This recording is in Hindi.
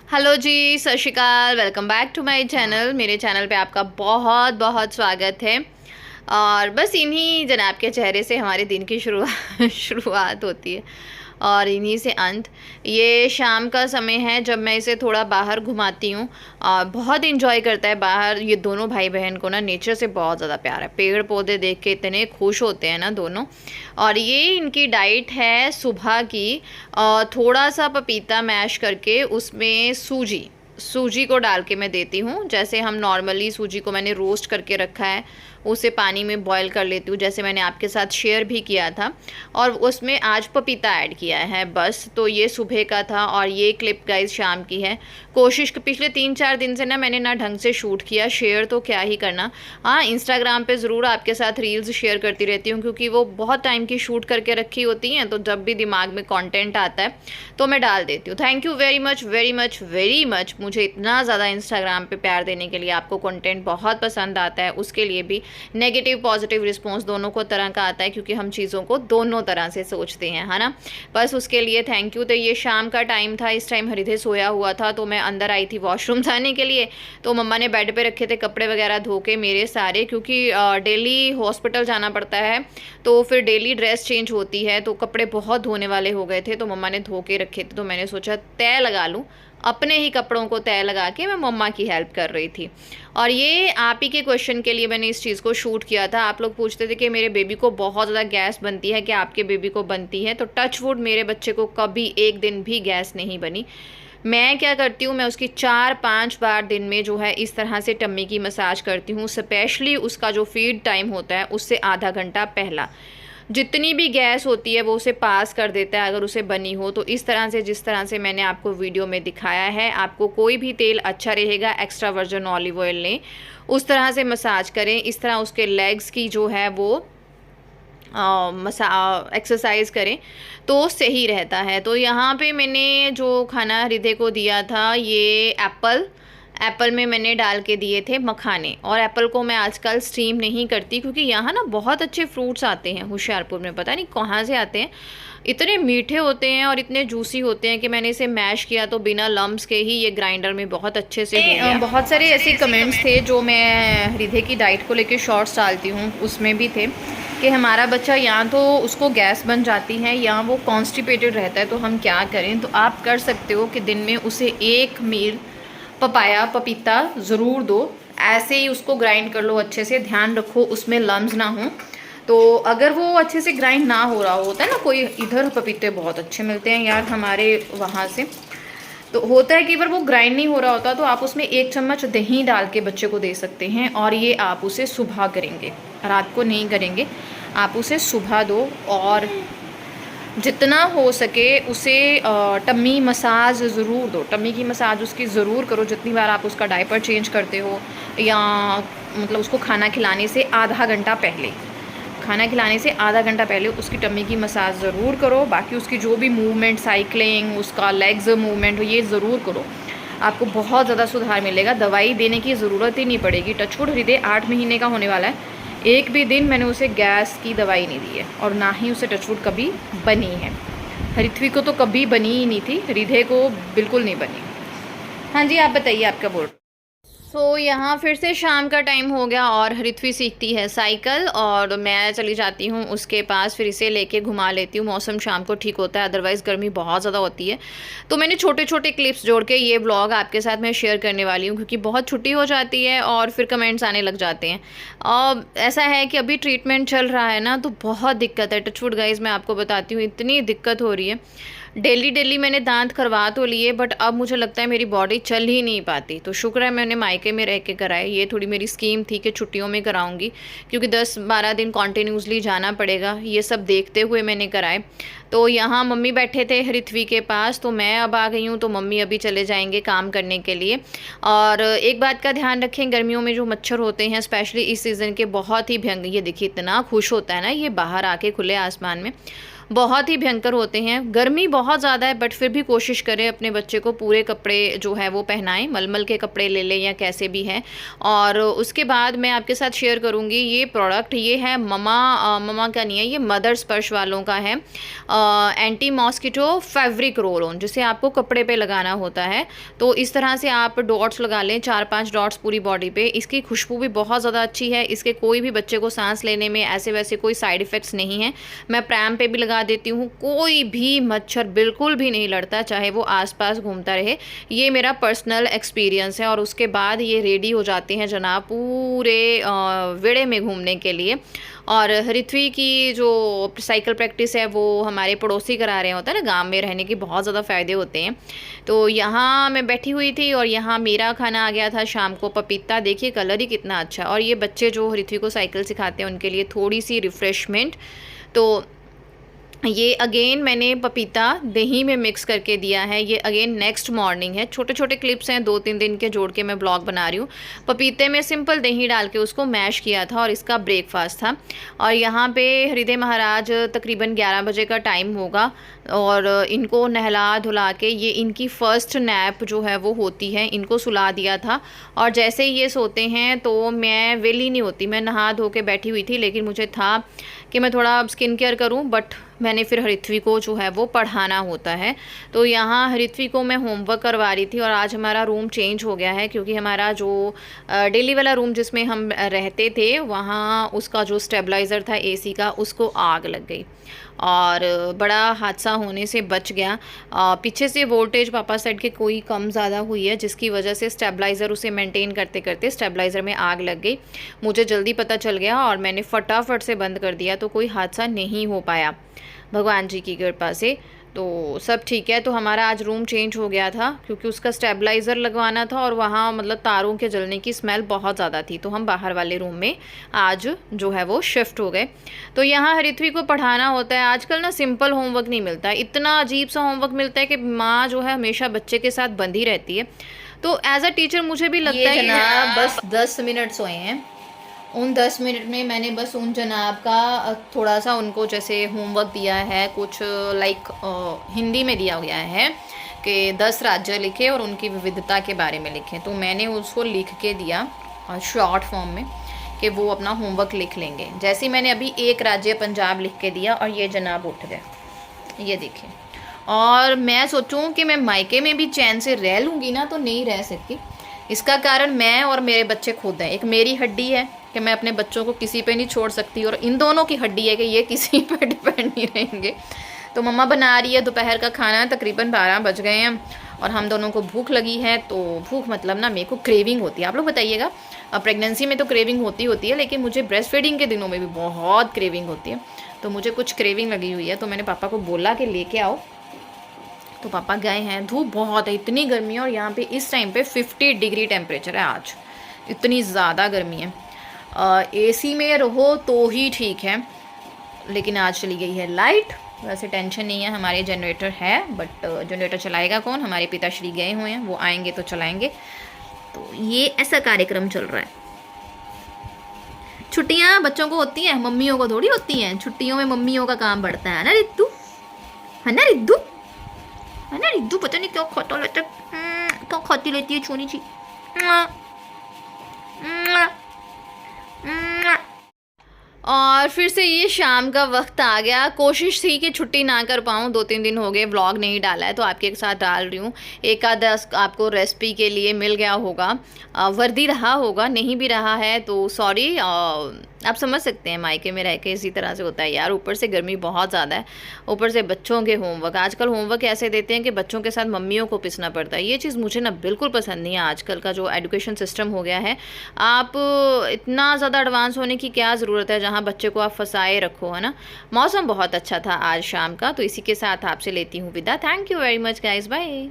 हेलो जी, सत श्री अकाल। Welcome back to my channel. मेरे चैनल पे आपका बहुत बहुत स्वागत है। और बस इन्हीं जनाब के चेहरे से हमारे दिन की शुरुआत होती है और इन्हीं से अंत। ये शाम का समय है जब मैं इसे थोड़ा बाहर घुमाती हूँ और बहुत इंजॉय करता है बाहर। ये दोनों भाई बहन को ना नेचर से बहुत ज़्यादा प्यार है, पेड़ पौधे देख के इतने खुश होते हैं ना दोनों। और ये इनकी डाइट है सुबह की। थोड़ा सा पपीता मैश करके उसमें सूजी को डाल के मैं देती हूँ। जैसे हम नॉर्मली सूजी को मैंने रोस्ट करके रखा है, उसे पानी में बॉईल कर लेती हूँ जैसे मैंने आपके साथ शेयर भी किया था। और उसमें आज पपीता ऐड किया है बस। तो ये सुबह का था और ये क्लिप गाइस शाम की है। कोशिश पिछले 3-4 दिन से ना मैंने ना ढंग से शूट किया, शेयर तो क्या ही करना। हाँ, इंस्टाग्राम पे ज़रूर आपके साथ रील्स शेयर करती रहती हूँ क्योंकि वो बहुत टाइम की शूट करके रखी होती हैं, तो जब भी दिमाग में कंटेंट आता है तो मैं डाल देती हूँ। Thank you very much very much very much मुझे इतना ज़्यादा इंस्टाग्राम पे प्यार देने के लिए। आपको कंटेंट बहुत पसंद आता है, उसके लिए भी नेगेटिव पॉजिटिव रिस्पॉन्स दोनों को तरह का आता है क्योंकि हम चीज़ों को दोनों तरह से सोचते हैं, है ना। बस उसके लिए थैंक यू। तो ये शाम का टाइम था, इस टाइम हरिधे सोया हुआ था तो मैं अंदर आई थी वॉशरूम जाने के लिए। तो मम्मा ने बेड पे रखे थे कपड़े वगैरह धो के मेरे सारे, क्योंकि डेली हॉस्पिटल जाना पड़ता है तो फिर डेली ड्रेस चेंज होती है, तो कपड़े बहुत धोने वाले हो गए थे तो मम्मा ने धो के रखे थे। तो मैंने सोचा तय लगा लूँ, अपने ही कपड़ों को तय लगा के मैं मम्मा की हेल्प कर रही थी। और ये आप ही के क्वेश्चन के लिए मैंने इस चीज़ को शूट किया था। आप लोग पूछते थे कि मेरे बेबी को बहुत ज़्यादा गैस बनती है, कि आपके बेबी को बनती है? तो टच वुड मेरे बच्चे को कभी एक दिन भी गैस नहीं बनी। मैं क्या करती हूँ, मैं उसकी 4-5 बार दिन में जो है इस तरह से टम्मी की मसाज करती हूँ। स्पेशली उसका जो फीड टाइम होता है उससे आधा घंटा पहला जितनी भी गैस होती है वो उसे पास कर देता है अगर उसे बनी हो। तो इस तरह से, जिस तरह से मैंने आपको वीडियो में दिखाया है, आपको कोई भी तेल अच्छा रहेगा एक्स्ट्रा वर्जिन ऑलिव ऑयल लें, उस तरह से मसाज करें। इस तरह उसके लेग्स की जो है वो एक्सरसाइज करें तो सही रहता है। तो यहाँ पे मैंने जो खाना हृदय को दिया था, ये एप्पल में मैंने डाल के दिए थे मखाने। और एप्पल को मैं आजकल स्टीम नहीं करती क्योंकि यहाँ ना बहुत अच्छे फ्रूट्स आते हैं होशियारपुर में, पता नहीं कहाँ से आते हैं, इतने मीठे होते हैं और इतने जूसी होते हैं कि मैंने इसे मैश किया तो बिना लम्स के ही ये ग्राइंडर में बहुत अच्छे से हो गया। बहुत सारे ऐसे कमेंट्स थे जो मैं हृदय की डाइट को लेकर शॉर्ट्स डालती हूँ, उसमें भी थे कि हमारा बच्चा या तो उसको गैस बन जाती है या वो कॉन्स्टिपेटेड रहता है, तो हम क्या करें। तो आप कर सकते हो कि दिन में उसे एक मील पपीता ज़रूर दो। ऐसे ही उसको ग्राइंड कर लो अच्छे से, ध्यान रखो उसमें लम्स ना हो। तो अगर वो अच्छे से ग्राइंड ना हो रहा होता है ना, कोई इधर पपीते बहुत अच्छे मिलते हैं यार हमारे वहाँ से, तो होता है कि अगर वो ग्राइंड नहीं हो रहा होता तो आप उसमें 1 चम्मच दही डाल के बच्चे को दे सकते हैं। और ये आप उसे सुबह करेंगे, रात को नहीं करेंगे, आप उसे सुबह दो। और जितना हो सके उसे टम्मी मसाज ज़रूर दो, टम्मी की मसाज उसकी ज़रूर करो जितनी बार आप उसका डायपर चेंज करते हो, या मतलब उसको खाना खिलाने से आधा घंटा पहले, खाना खिलाने से आधा घंटा पहले उसकी टम्मी की मसाज ज़रूर करो। बाकी उसकी जो भी मूवमेंट, साइकिलिंग, उसका लेग्स मूवमेंट हो, ये ज़रूर करो, आपको बहुत ज़्यादा सुधार मिलेगा। दवाई देने की ज़रूरत ही नहीं पड़ेगी। टचवुड हृदय 8 महीने का होने वाला है, एक भी दिन मैंने उसे गैस की दवाई नहीं दी है और ना ही उसे टचवुड कभी बनी है। हरिथ्वी को तो कभी बनी ही नहीं थी, हृदय को बिल्कुल नहीं बनी। हाँ जी, आप बताइए आपका बोर्ड। यहाँ फिर से शाम का टाइम हो गया और हरिथ्वी सीखती है साइकिल और मैं चली जाती हूँ उसके पास, फिर इसे लेके घुमा लेती हूँ। मौसम शाम को ठीक होता है, अदरवाइज़ गर्मी बहुत ज़्यादा होती है। तो मैंने छोटे छोटे क्लिप्स जोड़ के ये व्लॉग आपके साथ मैं शेयर करने वाली हूँ क्योंकि बहुत छुट्टी हो जाती है और फिर कमेंट्स आने लग जाते हैं। और ऐसा है कि अभी ट्रीटमेंट चल रहा है ना, तो बहुत दिक्कत है। टचवुड गाइस मैं आपको बताती हूँ, इतनी दिक्कत हो रही है। डेली मैंने दांत करवा तो लिए, बट अब मुझे लगता है मेरी बॉडी चल ही नहीं पाती। तो शुक्र है मैंने मायके में रह के कराए। ये थोड़ी मेरी स्कीम थी कि छुट्टियों में कराऊंगी क्योंकि 10-12 दिन कॉन्टीन्यूसली जाना पड़ेगा, ये सब देखते हुए मैंने कराए। तो यहाँ मम्मी बैठे थे हरिथ्वी के पास, तो मैं अब आ गई हूँ, तो मम्मी अभी चले जाएंगे काम करने के लिए। और एक बात का ध्यान रखें, गर्मियों में जो मच्छर होते हैं स्पेशली इस सीज़न के, बहुत ही भयंकर, ये देखिए इतना खुश होता है ना ये बाहर आके खुले आसमान में, बहुत ही भयंकर होते हैं। गर्मी बहुत ज़्यादा है बट फिर भी कोशिश करें अपने बच्चे को पूरे कपड़े जो है वो पहनाएं, मलमल के कपड़े ले लें या कैसे भी है। और उसके बाद मैं आपके साथ शेयर करूँगी ये प्रोडक्ट, ये है ममा का नहीं है, ये मदर स्पर्श वालों का है, anti mosquito fabric roll on, जिसे आपको कपड़े पे लगाना होता है। तो इस तरह से आप डॉट्स लगा लें, 4-5 डॉट्स पूरी बॉडी पे। इसकी खुशबू भी बहुत ज़्यादा अच्छी है, इसके कोई भी बच्चे को सांस लेने में ऐसे वैसे कोई साइड इफ़ेक्ट्स नहीं है। मैं प्रैम पे भी लगा देती हूँ, कोई भी मच्छर बिल्कुल भी नहीं लड़ता, चाहे वो आसपास घूमता रहे। ये मेरा पर्सनल एक्सपीरियंस है। और उसके बाद ये रेडी हो जाते हैं जनाब पूरे विड़े में घूमने के लिए। और ऋत्वी की जो साइकिल प्रैक्टिस है वो हमारे पड़ोसी करा रहे होते हैं ना, गांव में रहने के बहुत ज़्यादा फ़ायदे होते हैं। तो यहाँ मैं बैठी हुई थी और यहाँ मेरा खाना आ गया था शाम को, पपीता। देखिए कलर ही कितना अच्छा। और ये बच्चे जो ऋत्वी को साइकिल सिखाते हैं उनके लिए थोड़ी सी रिफ़्रेशमेंट। तो ये अगेन मैंने पपीता दही में मिक्स करके दिया है। ये अगेन नेक्स्ट मॉर्निंग है, छोटे छोटे क्लिप्स हैं 2-3 दिन के जोड़ के मैं ब्लॉग बना रही हूँ। पपीते में सिंपल दही डाल के उसको मैश किया था और इसका ब्रेकफास्ट था। और यहाँ पे हृदय महाराज तकरीबन 11 बजे का टाइम होगा और इनको नहला धुला के, ये इनकी फ़र्स्ट नैप जो है वो होती है, इनको सुला दिया था। और जैसे ही ये सोते हैं तो मैं वेली नहीं होती, मैं नहा धो के बैठी हुई थी, लेकिन मुझे था कि मैं थोड़ा स्किन केयर करूं, बट मैंने फिर ऋत्वी को जो है वो पढ़ाना होता है। तो यहाँ ऋत्वी को मैं होमवर्क करवा रही थी। और आज हमारा रूम चेंज हो गया है क्योंकि हमारा जो डेली वाला रूम जिसमें हम रहते थे वहाँ उसका जो स्टेबलाइज़र था एसी का, उसको आग लग गई और बड़ा हादसा होने से बच गया। पीछे से वोल्टेज पापा साइड के कोई कम ज़्यादा हुई है, जिसकी वजह से स्टेबलाइज़र उसे मेंटेन करते करते स्टेबलाइज़र में आग लग गई। मुझे जल्दी पता चल गया और मैंने फटाफट से बंद कर दिया, तो कोई हादसा नहीं हो पाया भगवान जी की कृपा से। तो सब ठीक है। तो हमारा आज रूम चेंज हो गया था क्योंकि उसका स्टेबलाइज़र लगवाना था और वहाँ मतलब तारों के जलने की स्मेल बहुत ज़्यादा थी, तो हम बाहर वाले रूम में आज जो है वो शिफ्ट हो गए। तो यहाँ ऋत्वी को पढ़ाना होता है। आजकल ना सिंपल होमवर्क नहीं मिलता, इतना अजीब सा होमवर्क मिलता है कि माँ जो है हमेशा बच्चे के साथ बंधी रहती है। तो एज अ टीचर मुझे भी लगता है जनाब बस 10 मिनट सोए हैं, उन 10 मिनट में मैंने बस उन जनाब का थोड़ा सा उनको जैसे होमवर्क दिया है, कुछ लाइक हिंदी में दिया गया है कि 10 राज्य लिखे और उनकी विविधता के बारे में लिखें। तो मैंने उसको लिख के दिया शॉर्ट फॉर्म में कि वो अपना होमवर्क लिख लेंगे। जैसे ही मैंने अभी एक राज्य पंजाब लिख के दिया और ये जनाब उठ गए, ये देखिए। और मैं सोचूं कि मैं मायके में भी चैन से रह लूँगी ना, तो नहीं रह सकती। इसका कारण मैं और मेरे बच्चे खुद हैं। एक मेरी हड्डी है कि मैं अपने बच्चों को किसी पे नहीं छोड़ सकती, और इन दोनों की हड्डी है कि ये किसी पे डिपेंड नहीं रहेंगे। तो मम्मा बना रही है दोपहर का खाना, तकरीबन 12 बज गए हैं और हम दोनों को भूख लगी है। तो भूख मतलब ना मेरे को क्रेविंग होती है। आप लोग बताइएगा, प्रेगनेंसी में तो क्रेविंग होती है, लेकिन मुझे ब्रेस्ट फीडिंग के दिनों में भी बहुत क्रेविंग होती है। तो मुझे कुछ क्रेविंग लगी हुई है, तो मैंने पापा को बोला कि लेके आओ, तो पापा गए हैं। धूप बहुत है, इतनी गर्मी है, और यहाँ पे इस टाइम पे 50 डिग्री टेम्परेचर है आज, इतनी ज़्यादा गर्मी है। एसी में रहो तो ही ठीक है, लेकिन आज चली गई है लाइट। वैसे टेंशन नहीं है, हमारे जनरेटर है, बट जनरेटर चलाएगा कौन? हमारे पिताश्री गए हुए हैं, वो आएंगे तो चलाएंगे। तो ये ऐसा कार्यक्रम चल रहा है। छुट्टियाँ बच्चों को होती हैं, मम्मियों को थोड़ी होती हैं। छुट्टियों में मम्मियों का काम बढ़ता है ना रिद्दू, है ना रिद्दू, है ना रिद्दू? पता नहीं क्यों खाता लेते, क्यों खाती लेती है छोनी जी। और फिर से ये शाम का वक्त आ गया। कोशिश थी कि छुट्टी ना कर पाऊँ, 2-3 दिन हो गए व्लॉग नहीं डाला है, तो आपके साथ डाल रही हूँ। एक आधा आपको रेसिपी के लिए मिल गया होगा, वर्दी रहा होगा, नहीं भी रहा है तो सॉरी। आप समझ सकते हैं मायके में रह के इसी तरह से होता है यार। ऊपर से गर्मी बहुत ज़्यादा है, ऊपर से बच्चों के होमवर्क। आजकल होमवर्क ऐसे देते हैं कि बच्चों के साथ मम्मियों को पिसना पड़ता है। ये चीज़ मुझे ना बिल्कुल पसंद नहीं है। आजकल का जो एजुकेशन सिस्टम हो गया है, आप इतना ज़्यादा एडवांस होने की क्या ज़रूरत है जहाँ बच्चे को आप फंसाए रखो, है ना। मौसम बहुत अच्छा था आज शाम का, तो इसी के साथ आपसे लेती हूँ विदा। Thank you very much guys, bye.